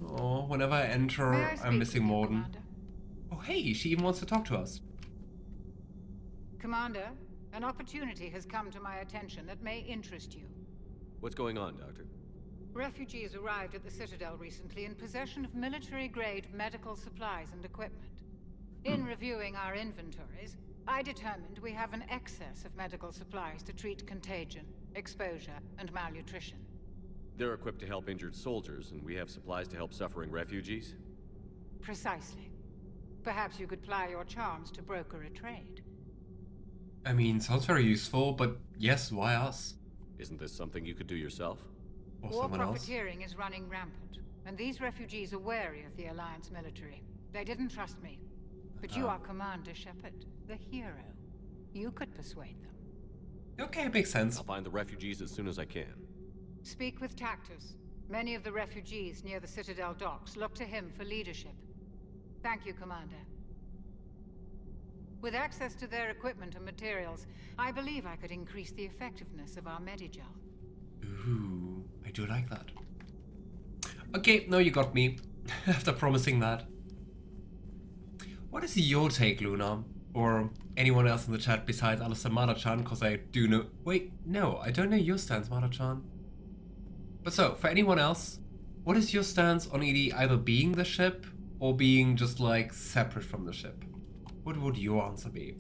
Oh, whenever I enter, May I I'm speak missing with you, Morden. Commander? Oh, hey, she even wants to talk to us. Commander, an opportunity has come to my attention that may interest you. What's going on, Doctor? Refugees arrived at the Citadel recently in possession of military-grade medical supplies and equipment. In reviewing our inventories, I determined we have an excess of medical supplies to treat contagion, exposure, and malnutrition. They're equipped to help injured soldiers, and we have supplies to help suffering refugees? Precisely. Perhaps you could ply your charms to broker a trade. I mean, sounds very useful, but yes, why us? Isn't this something you could do yourself? Or War someone else? profiteering is running rampant, and these refugees are wary of the Alliance military. They didn't trust me. But you are Commander Shepard, the hero. You could persuade them. Okay, makes sense. I'll find the refugees as soon as I can. Speak with Tactus. Many of the refugees near the Citadel docks look to him for leadership. Thank you, Commander. With access to their equipment and materials, I believe I could increase the effectiveness of our Medigel. Ooh, I do like that. Okay, no, you got me. After promising that. What is your take, Luna? Or anyone else in the chat besides Alistair Mara-chan, because I do know... Wait, no, I don't know your stance, Mara-chan. But so, for anyone else, what is your stance on ED either being the ship, or being just, like, separate from the ship? What would your answer be?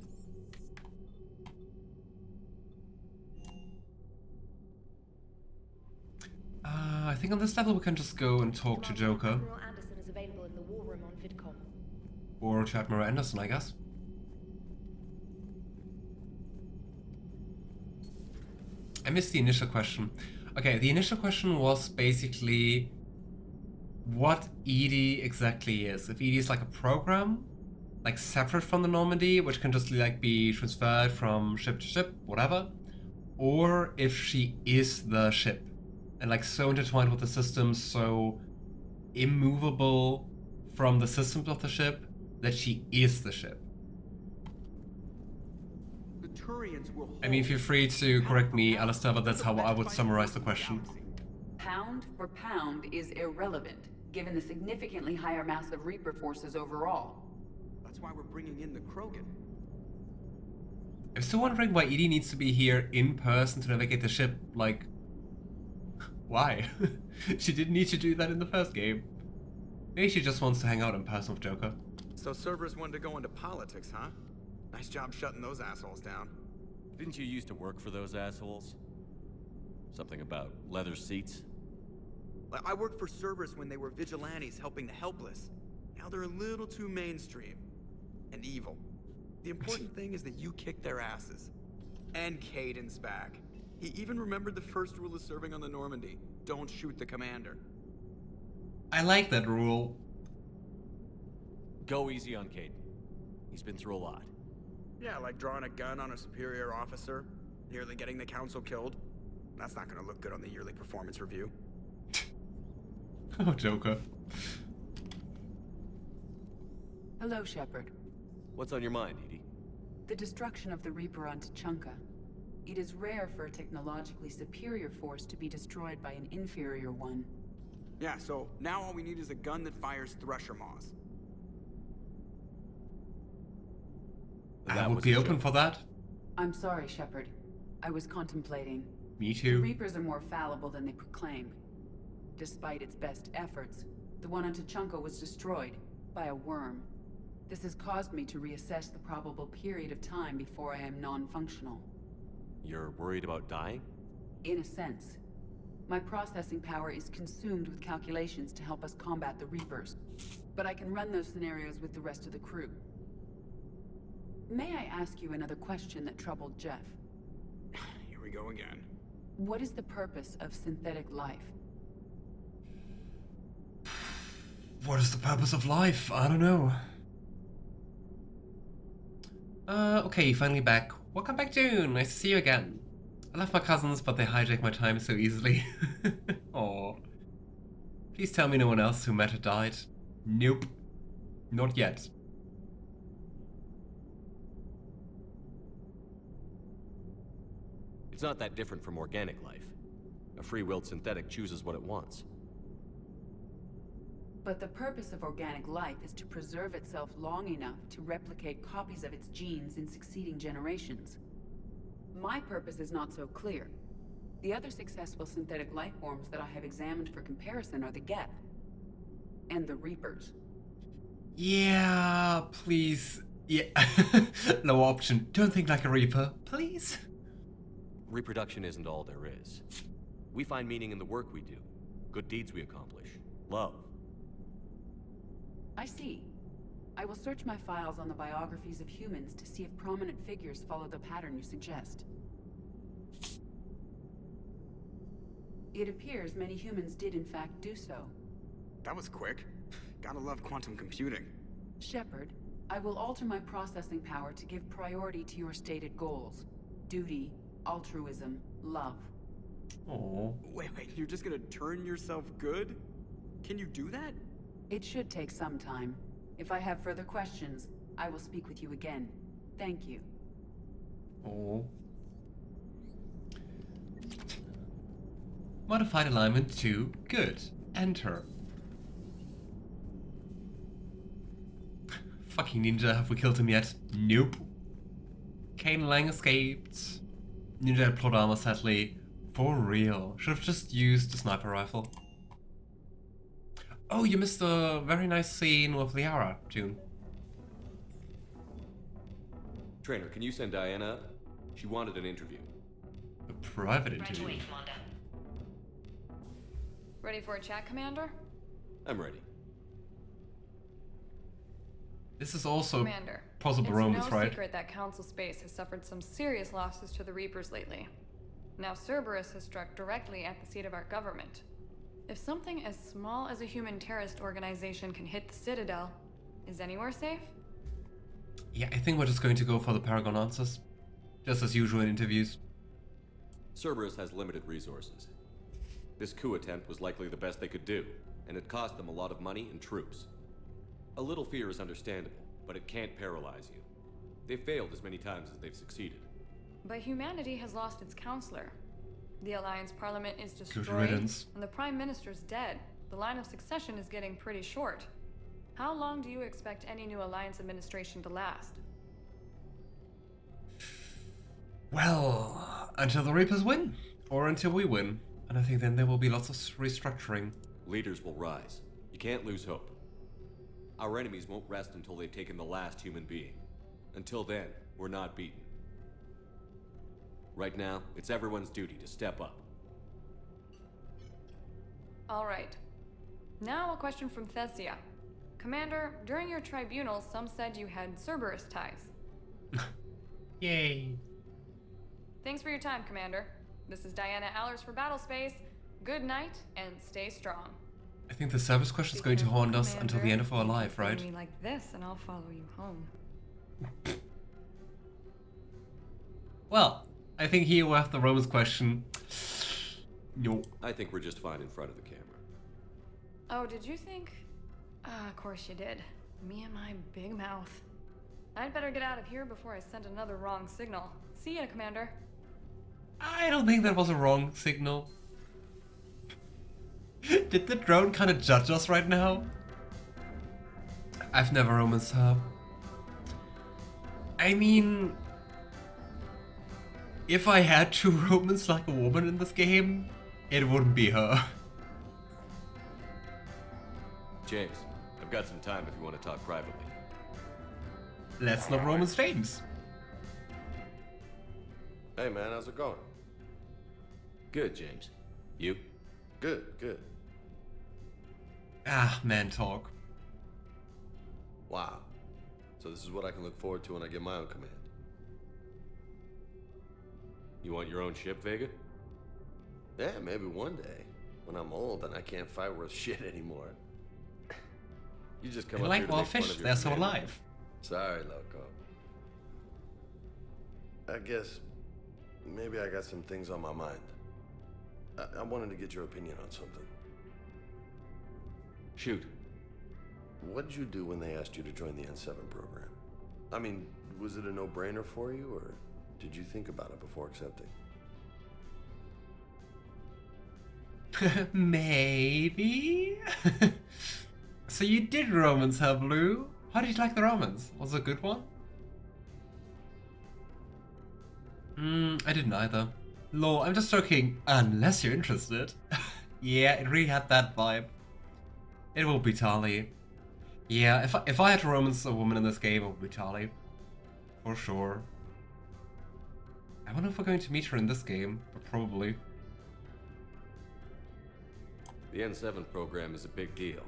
I think on this level we can just go and talk to Joker. Admiral Anderson is available in the war room on VidCom. Or to Admiral Anderson, I guess. I missed the initial question. Okay, the initial question was basically what ED exactly is. If ED is like a program, like separate from the Normandy, which can just like be transferred from ship to ship, whatever, or if she is the ship and like so intertwined with the system, so immovable from the systems of the ship that she is the ship. The Turians will I mean, feel free to correct me, Alistair, but that's how I would summarize the question. Pound for pound is irrelevant, given the significantly higher mass of Reaper forces overall. That's why we're bringing in the Krogan. I'm still wondering why Edie needs to be here in person to navigate the ship. Like, why? She didn't need to do that in the first game. Maybe she just wants to hang out in person with Joker. So Cerberus wanted to go into politics, huh? Nice job shutting those assholes down. Didn't you used to work for those assholes? Something about leather seats? I worked for Cerberus when they were vigilantes helping the helpless. Now they're a little too mainstream. And evil. The important thing is that you kicked their asses. And Caden's back. He even remembered the first rule of serving on the Normandy. Don't shoot the commander. I like that rule. Go easy on Caden. He's been through a lot. Yeah, like drawing a gun on a superior officer, nearly getting the council killed. That's not gonna look good on the yearly performance review. Oh, Joker. Hello, Shepard. What's on your mind, Edie? The destruction of the Reaper on Tuchanka. It is rare for a technologically superior force to be destroyed by an inferior one. Yeah, so now all we need is a gun that fires thresher maws. I would be open for that. I'm sorry, Shepard. I was contemplating. Me The too. Reapers are more fallible than they proclaim. Despite its best efforts, the one on Tuchanka was destroyed by a worm. This has caused me to reassess the probable period of time before I am non-functional. You're worried about dying? In a sense. My processing power is consumed with calculations to help us combat the Reapers. But I can run those scenarios with the rest of the crew. May I ask you another question that troubled Jeff? Here we go again. What is the purpose of synthetic life? What is the purpose of life? I don't know. Okay, finally back. Welcome back, June. Nice to see you again. I love my cousins, but they hijack my time so easily. Aww. Please tell me no one else who met or died. Nope. Not yet. It's not that different from organic life. A free-willed synthetic chooses what it wants. But the purpose of organic life is to preserve itself long enough to replicate copies of its genes in succeeding generations. My purpose is not so clear. The other successful synthetic life forms that I have examined for comparison are the Geth and the Reapers. Yeah, please. Yeah. No option. Don't think like a Reaper, please. Reproduction isn't all there is. We find meaning in the work we do, good deeds we accomplish, love. I see. I will search my files on the biographies of humans to see if prominent figures follow the pattern you suggest. It appears many humans did in fact do so. That was quick. Gotta love quantum computing. Shepard, I will alter my processing power to give priority to your stated goals. Duty, altruism, love. Oh. Wait, you're just gonna turn yourself good? Can you do that? It should take some time. If I have further questions, I will speak with you again. Thank you. Oh. Modified alignment to good. Enter. Fucking ninja, have we killed him yet? Nope. Kane Lang escaped. Ninja had plot armor, sadly. For real. Should have just used the sniper rifle. Oh, you missed a very nice scene with Liara, June. Trainer, can you send Diana up? She wanted an interview. A private interview. Ready for a chat, Commander? I'm ready. This is also Commander, possible it's romance, no right? secret that Council Space has suffered some serious losses to the Reapers lately. Now Cerberus has struck directly at the seat of our government. If something as small as a human terrorist organization can hit the Citadel, is anywhere safe? Yeah, I think we're just going to go for the Paragon answers. Just as usual in interviews. Cerberus has limited resources. This coup attempt was likely the best they could do, and it cost them a lot of money and troops. A little fear is understandable, but it can't paralyze you. They've failed as many times as they've succeeded. But humanity has lost its counselor. The Alliance Parliament is Good destroyed, riddance. and the Prime Minister's dead. The line of succession is getting pretty short. How long do you expect any new Alliance administration to last? Well, until the Reapers win. Or until we win. And I think then there will be lots of restructuring. Leaders will rise. You can't lose hope. Our enemies won't rest until they've taken the last human being. Until then, we're not beaten. Right now, it's everyone's duty to step up. All right. Now a question from Thesia. Commander, during your tribunal, some said you had Cerberus ties. Yay. Thanks for your time, Commander. This is Diana Allers for Battlespace. Good night, and stay strong. I think the service question is going to haunt us until the end of our life, right? Treat me like this, and I'll follow you home. Well, I think here we have the Romans question. No. I think we're just fine in front of the camera. Oh, did you think? Of course you did. Me and my big mouth. I'd better get out of here before I send another wrong signal. See ya, Commander. I don't think that was a wrong signal. Did the drone kind of judge us right now? I've never romanced her. I mean, if I had to romance like a woman in this game, it wouldn't be her. James, I've got some time if you want to talk privately. Let's not romance James. Hey man, how's it going? Good, James. You? Good, good. Ah, man talk. Wow. So this is what I can look forward to when I get my own command. You want your own ship, Vega? Yeah, maybe one day. When I'm old and I can't fight worth shit anymore. You just come They up like here to wild make fun fish, of your they're so commander. alive. Sorry, loco. I guess maybe I got some things on my mind. I wanted to get your opinion on something. Shoot. What did you do when they asked you to join the N7 program? I mean, was it a no-brainer for you, or did you think about it before accepting? Maybe? So you did romance her, Blue? How did you like the romance? Was it a good one? I didn't either. Lol, I'm just joking, unless you're interested. Yeah, it really had that vibe. It will be Tali. Yeah, if I had to romance a woman in this game, it would be Tali. For sure. I wonder if we're going to meet her in this game, but probably. The N7 program is a big deal,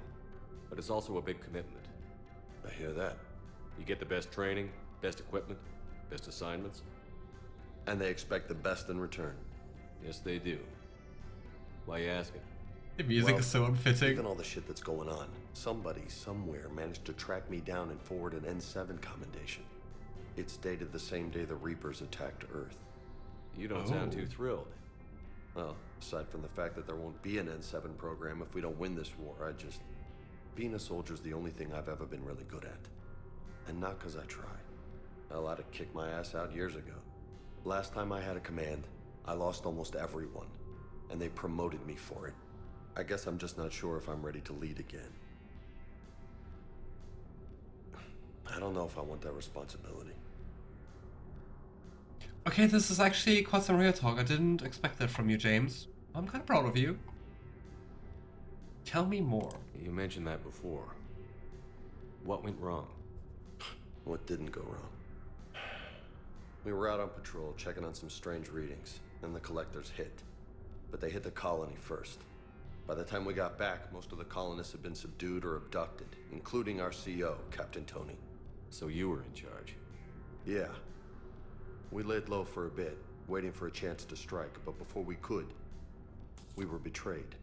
but it's also a big commitment. I hear that. You get the best training, best equipment, best assignments. And they expect the best in return. Yes, they do. Why you asking? The music is so unfitting. Given all the shit that's going on, somebody somewhere managed to track me down and forward an N7 commendation. It's dated the same day the Reapers attacked Earth. You don't sound too thrilled. Well, aside from the fact that there won't be an N7 program if we don't win this war, being a soldier's the only thing I've ever been really good at. And not because I try. Hell, I'd have kicked my ass out years ago. Last time I had a command, I lost almost everyone, and they promoted me for it. I guess I'm just not sure if I'm ready to lead again. I don't know if I want that responsibility. Okay, this is actually quite some real talk. I didn't expect that from you, James. I'm kind of proud of you. Tell me more. You mentioned that before. What went wrong? What didn't go wrong? We were out on patrol, checking on some strange readings, and the collectors hit. But they hit the colony first. By the time we got back, most of the colonists had been subdued or abducted, including our CO, Captain Tony. So you were in charge? Yeah. We laid low for a bit, waiting for a chance to strike, but before we could, we were betrayed.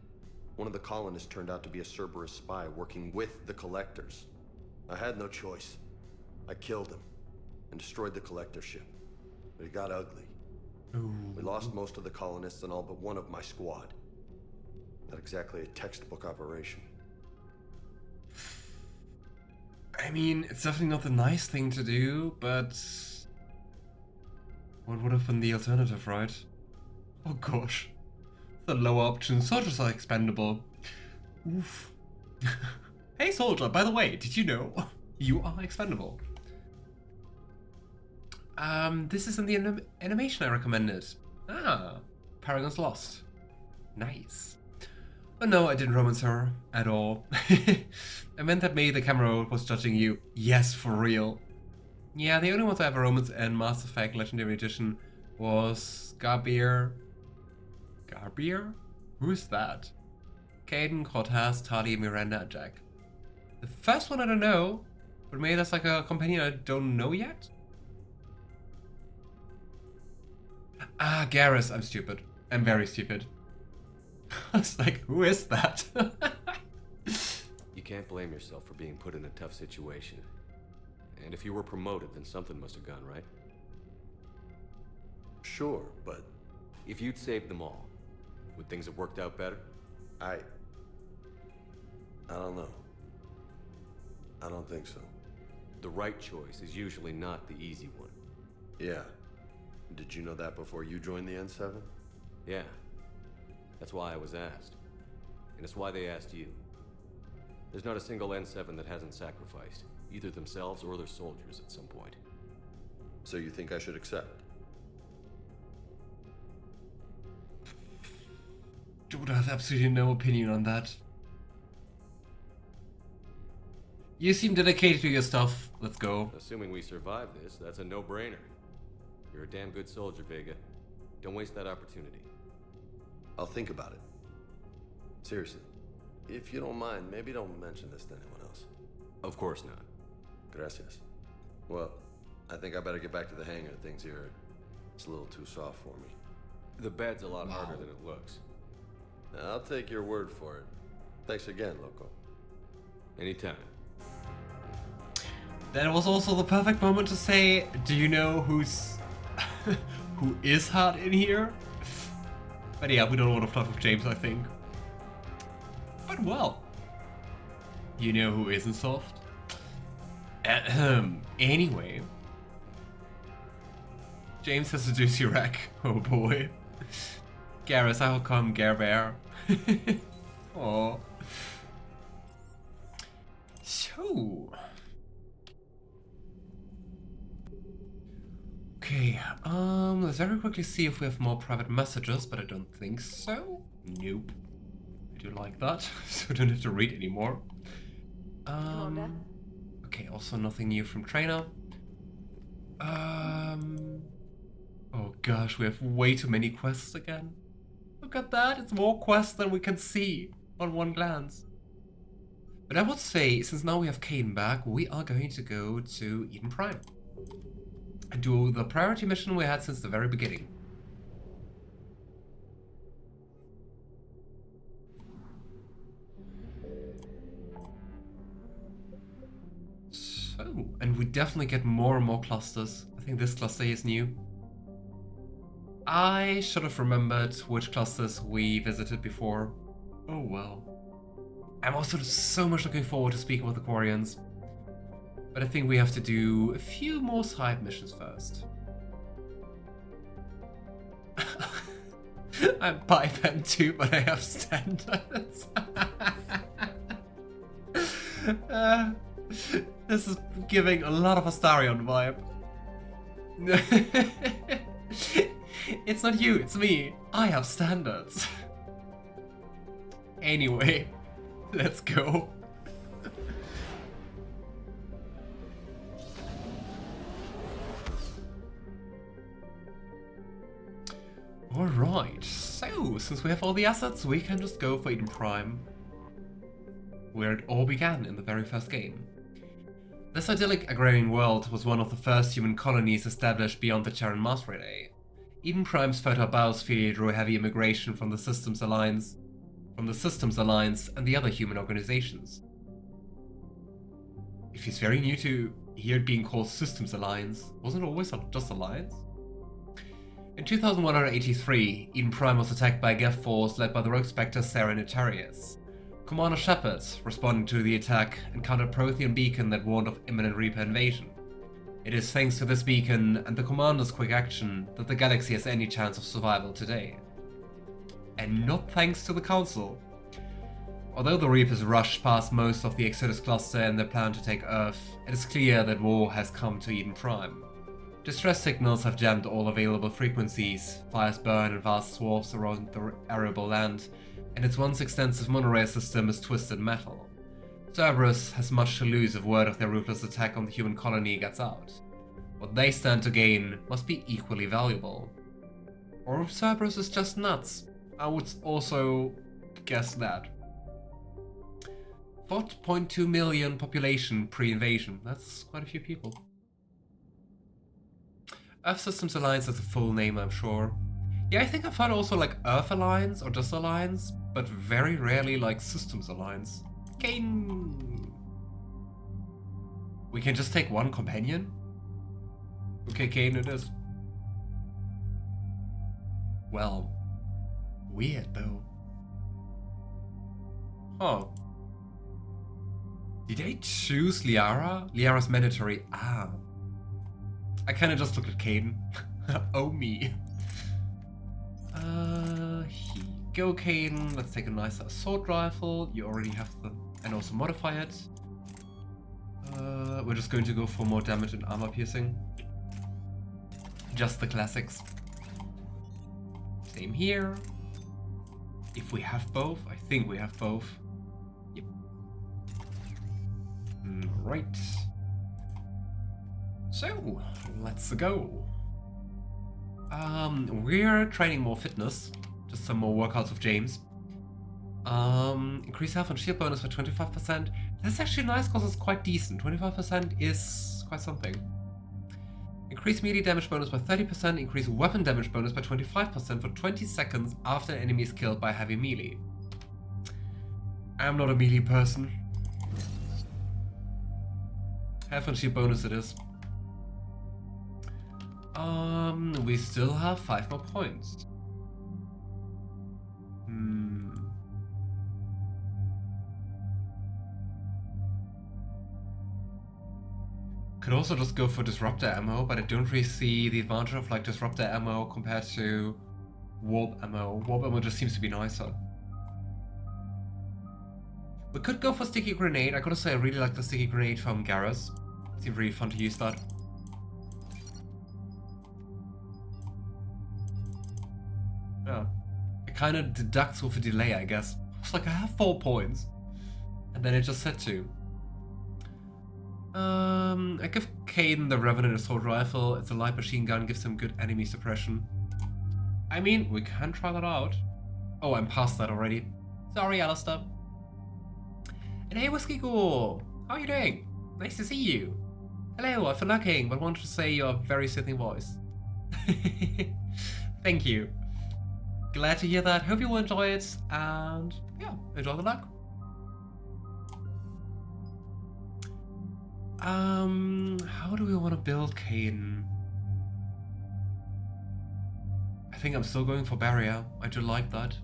One of the colonists turned out to be a Cerberus spy working with the collectors. I had no choice. I killed him and destroyed the collector ship. But it got ugly. Ooh. We lost most of the colonists and all but one of my squad. Not exactly a textbook operation. I mean, it's definitely not the nice thing to do, but what would have been the alternative, right? Oh gosh. The lower option, soldiers are expendable. Oof. Hey soldier, by the way, did you know you are expendable? This is in the animation I recommended. Ah, Paragon's Lost. Nice. Oh no, I didn't romance her at all. I meant that maybe the camera was judging you. Yes, for real. Yeah, the only ones I ever romanced in Mass Effect Legendary Edition was Garbier. Garbier? Who is that? Caden, Cortez, Tali, Miranda, and Jack. The first one I don't know, but maybe that's like a companion I don't know yet? Ah, Garrus. I'm stupid. I'm very stupid. I was like, who is that? You can't blame yourself for being put in a tough situation. And if you were promoted, then something must have gone right. Sure, but If you'd saved them all, would things have worked out better? I don't know. I don't think so. The right choice is usually not the easy one. Yeah. Did you know that before you joined the N7? Yeah. That's why I was asked. And it's why they asked you. There's not a single N7 that hasn't sacrificed, either themselves or their soldiers at some point. So you think I should accept? Dude, I have absolutely no opinion on that. You seem dedicated to your stuff. Let's go. Assuming we survive this, that's a no-brainer. You're a damn good soldier, Vega. Don't waste that opportunity. I'll think about it. Seriously. If you don't mind, maybe don't mention this to anyone else. Of course not. Gracias. Well, I think I better get back to the hang of things here. It's a little too soft for me. The bed's a lot harder than it looks. I'll take your word for it. Thanks again, Loco. Anytime. That was also the perfect moment to say, do you know who is hot in here? But yeah, we don't want to fluff with James, I think. But well, you know who isn't soft? Anyway. James has seduced Iraq. Oh boy. Garrus, I will call him Garbear. Aww. So... Okay, let's very quickly see if we have more private messages, but I don't think so. Nope. I do like that, so I don't have to read anymore. Commander? Okay, also nothing new from Trainer. Oh gosh, we have way too many quests again. Look at that, it's more quests than we can see on one glance. But I would say, since now we have Caden back, we are going to go to Eden Prime. And do the priority mission we had since the very beginning. So, and we definitely get more and more clusters. I think this cluster is new. I should have remembered which clusters we visited before. Oh well. I'm also so much looking forward to speaking with the Quarians. But I think we have to do a few more side missions first. I'm biped too, but I have standards. This is giving a lot of Astarion vibe. It's not you, it's me. I have standards. Anyway, let's go. Alright, so since we have all the assets, we can just go for Eden Prime, where it all began in the very first game. This idyllic agrarian world was one of the first human colonies established beyond the Terran mass relay. Eden Prime's fertile biosphere drew heavy immigration from the Systems Alliance, and the other human organizations. If he's very new to hear it being called Systems Alliance, wasn't it always just Alliance? In 2183, Eden Prime was attacked by a Geth force led by the rogue Spectre Turians. Commander Shepard, responding to the attack, encountered a Promethian beacon that warned of imminent Reaper invasion. It is thanks to this beacon and the Commander's quick action that the galaxy has any chance of survival today. And not thanks to the Council. Although the Reapers rushed past most of the Exodus cluster in their plan to take Earth, it is clear that war has come to Eden Prime. Distress signals have jammed all available frequencies, fires burn in vast swaths around the arable land, and its once extensive monorail system is twisted metal. Cerberus has much to lose if word of their ruthless attack on the human colony gets out. What they stand to gain must be equally valuable. Or if Cerberus is just nuts, I would also guess that. 4.2 million population pre-invasion, that's quite a few people. Earth Systems Alliance is a full name, I'm sure. Yeah, I think I've heard also like Earth Alliance or just Alliance, but very rarely like Systems Alliance. Kane! We can just take one companion? Okay, Kane it is. Well, weird though. Oh. Did I choose Liara? Liara's mandatory. Ah. I kinda just looked at Caden. Oh me. Here you go, Caden. Let's take a nice assault rifle. You already have the... and also modify it. We're just going to go for more damage and armor piercing. Just the classics. Same here. If we have both. I think we have both. Yep. Right. So, let's go. We're training more fitness. Just some more workouts with James. Increase health and shield bonus by 25%. That's actually nice because it's quite decent. 25% is quite something. Increase melee damage bonus by 30%. Increase weapon damage bonus by 25% for 20 seconds after an enemy is killed by heavy melee. I'm not a melee person. Health and shield bonus it is. We still have 5 more points. Could also just go for disruptor ammo, but I don't really see the advantage of like disruptor ammo compared to warp ammo. Warp ammo just seems to be nicer. We could go for sticky grenade. I gotta say I really like the sticky grenade from Garrus. Seems really fun to use that. Yeah. It kind of deducts with a delay, I guess. It's like I have 4 points. And then it just said 2. I give Caden the Revenant Assault Rifle. It's a light machine gun, gives him good enemy suppression. I mean, we can try that out. Oh, I'm past that already. Sorry, Alistair. And hey, Whiskey Ghoul! How are you doing? Nice to see you. Hello, I've been looking, but wanted to say you have a very soothing voice. Thank you. Glad to hear that. Hope you will enjoy it, and yeah, enjoy the luck. How do we want to build Caden? I think I'm still going for barrier. I do like that.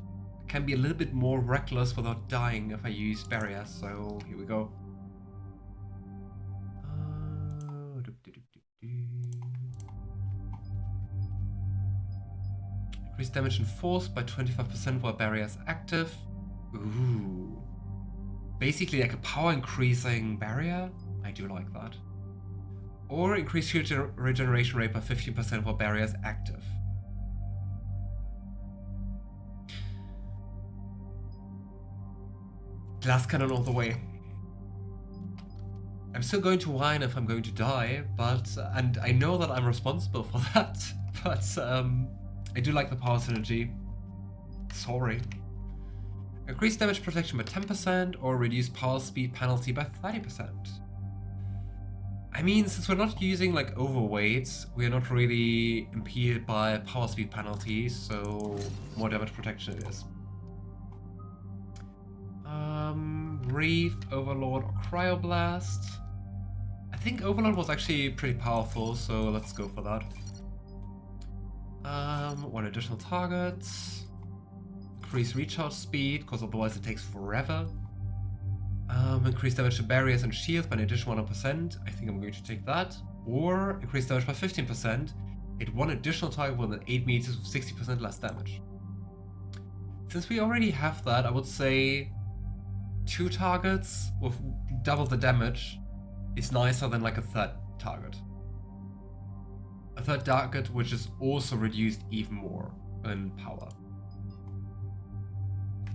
I can be a little bit more reckless without dying if I use barrier, so here we go. Increase damage and force by 25% while barrier is active. Ooh. Basically like a power increasing barrier. I do like that. Or increase shield regeneration rate by 15% while barrier is active. Glass cannon all the way. I'm still going to whine if I'm going to die, and I know that I'm responsible for that, but I do like the power synergy. Sorry. Increase damage protection by 10% or reduce power speed penalty by 30%. I mean, since we're not using like overweights, we're not really impeded by power speed penalties, so more damage protection it is. Reef, Overlord, or Cryoblast. I think Overlord was actually pretty powerful, so let's go for that. 1 additional target. Increase recharge speed, because otherwise it takes forever. Increase damage to barriers and shields by an additional 1%. I think I'm going to take that. Or increase damage by 15%. Hit 1 additional target within 8 meters with 60% less damage. Since we already have that, I would say 2 targets with double the damage is nicer than like a 3rd target. A 3rd target which is also reduced even more in power.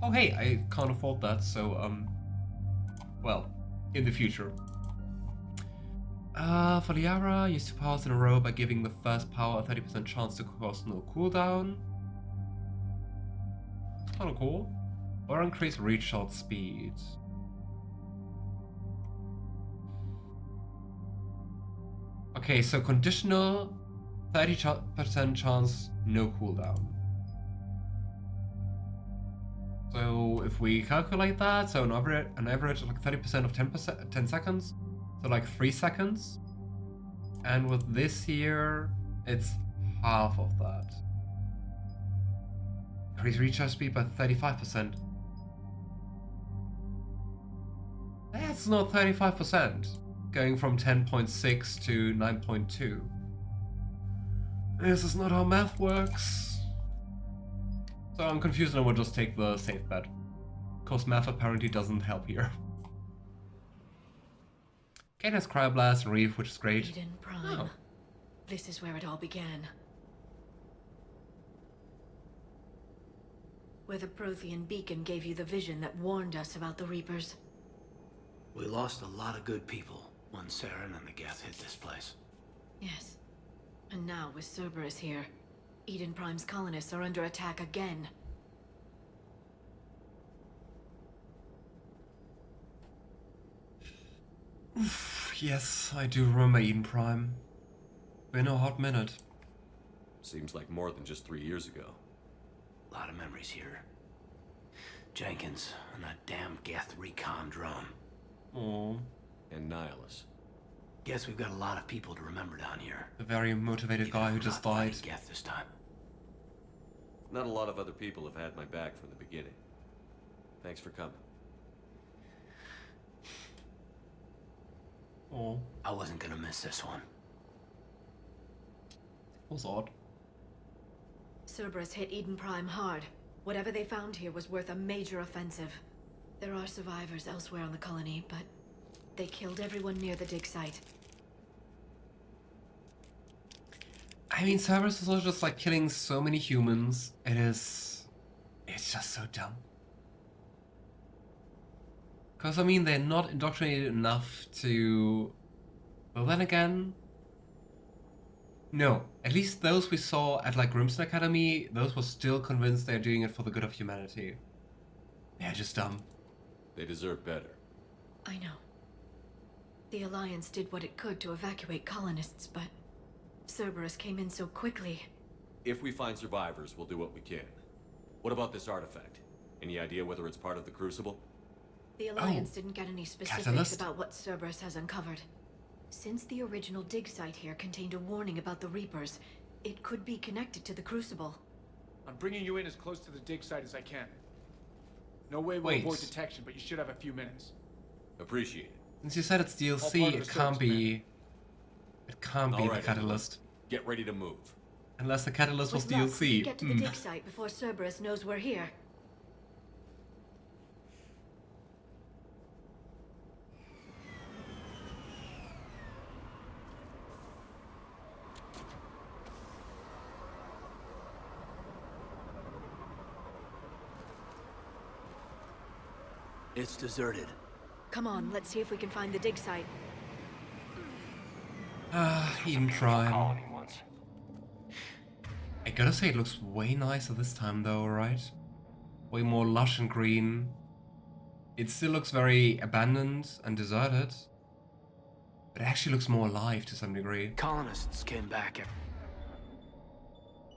Oh hey, I can't afford that, so well, in the future. For Liara, use 2 powers in a row by giving the first power a 30% chance to cause no cooldown. It's kinda cool. Or increase recharge speed. Okay, so conditional 30% chance, no cooldown. So if we calculate that, so an average of like 30% of 10 seconds, so like 3 seconds. And with this here, it's half of that. Increase recharge speed by 35%. That's not 35%. Going from 10.6 to 9.2. This is not how math works. So I'm confused and I will just take the safe bet. Because math apparently doesn't help here. Kane has Cryoblast and Reef, which is great. Eden Prime. Oh. This is where it all began. Where the Promethian beacon gave you the vision that warned us about the Reapers. We lost a lot of good people when Saren and the Geth hit this place. Yes. And now, with Cerberus here, Eden Prime's colonists are under attack again. Yes, I do remember Eden Prime. Been a hot minute. Seems like more than just 3 years ago. A lot of memories here. Jenkins and that damn Geth recon drone. Aww. And Nihilus. Guess we've got a lot of people to remember down here. The very motivated Even guy if who we're just not fighting died. Geth this time. Not a lot of other people have had my back from the beginning. Thanks for coming. Oh, I wasn't gonna miss this one. was odd. Cerberus hit Eden Prime hard. Whatever they found here was worth a major offensive. There are survivors elsewhere on the colony, but they killed everyone near the dig site. I mean, Cerberus is also just like killing so many humans. It's just so dumb. Because, I mean, they're not indoctrinated enough to... Well, then again... No, at least those we saw at, like, Grimson Academy, those were still convinced they're doing it for the good of humanity. They're just dumb. They deserve better. I know. The Alliance did what it could to evacuate colonists, but Cerberus came in so quickly. If we find survivors, we'll do what we can. What about this artifact? Any idea whether it's part of the Crucible? The Alliance didn't get any specifics Catalyst? about what Cerberus has uncovered. Since the original dig site here contained a warning about the Reapers, it could be connected to the Crucible. I'm bringing you in as close to the dig site as I can. No way we'll avoid detection, but you should have a few minutes. Appreciate it. Since you said it's DLC, All part of it the can't service, be... It can't be All the right, Catalyst. Get ready to move. Unless the Catalyst was With luck, we DLC. can get to the dig site before Cerberus knows we're here. It's deserted. Come on, let's see if we can find the dig site. Eden Prime. I gotta say, it looks way nicer this time though, right? Way more lush and green. It still looks very abandoned and deserted. But it actually looks more alive to some degree. Colonists came back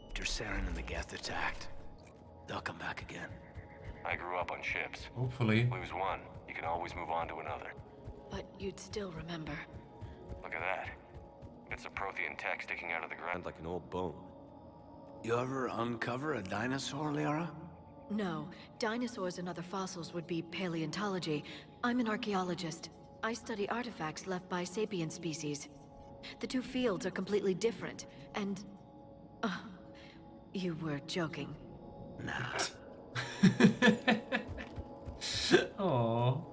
after Salarian and the Geth attacked. They'll come back again. I grew up on ships. Hopefully. Lose one, you can always move on to another. But you'd still remember. Look at that. It's a Promethian tech sticking out of the ground. Like an old bone. You ever uncover a dinosaur, Liara? No, dinosaurs and other fossils would be paleontology. I'm an archaeologist. I study artifacts left by sapient species. The two fields are completely different, and... you were joking. Nah. Aww.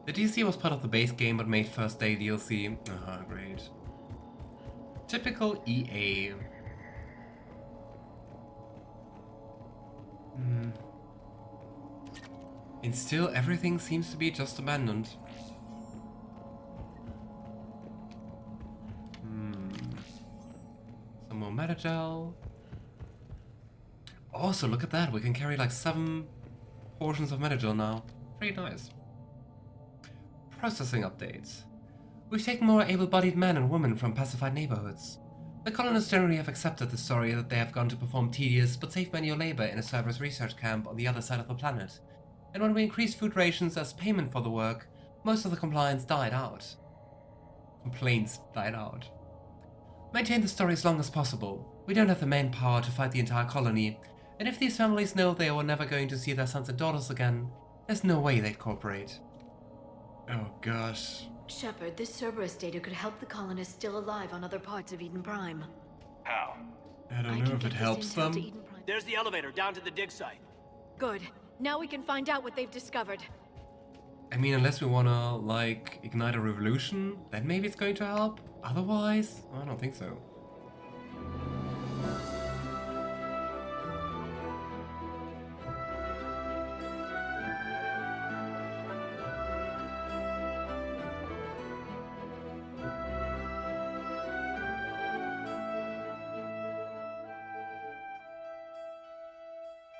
The DLC was part of the base game but made first day DLC. Ah, great. Typical EA. And still everything seems to be just abandoned. Some more metagel. Also, look at that, we can carry like 7 portions of metagel now. Pretty nice. Processing updates. We've taken more able-bodied men and women from pacified neighborhoods. The colonists generally have accepted the story that they have gone to perform tedious but safe manual labor in a Cerberus research camp on the other side of the planet. And when we increased food rations as payment for the work, most of the complaints died out. Maintain the story as long as possible. We don't have the manpower to fight the entire colony, and if these families know they are never going to see their sons and daughters again, there's no way they'd cooperate. Oh gosh. Shepard, this Cerberus data could help the colonists still alive on other parts of Eden Prime. How? I don't know if it helps them. There's the elevator down to the dig site. Good. Now we can find out what they've discovered. I mean, unless we wanna, like, ignite a revolution, then maybe it's going to help. Otherwise, I don't think so.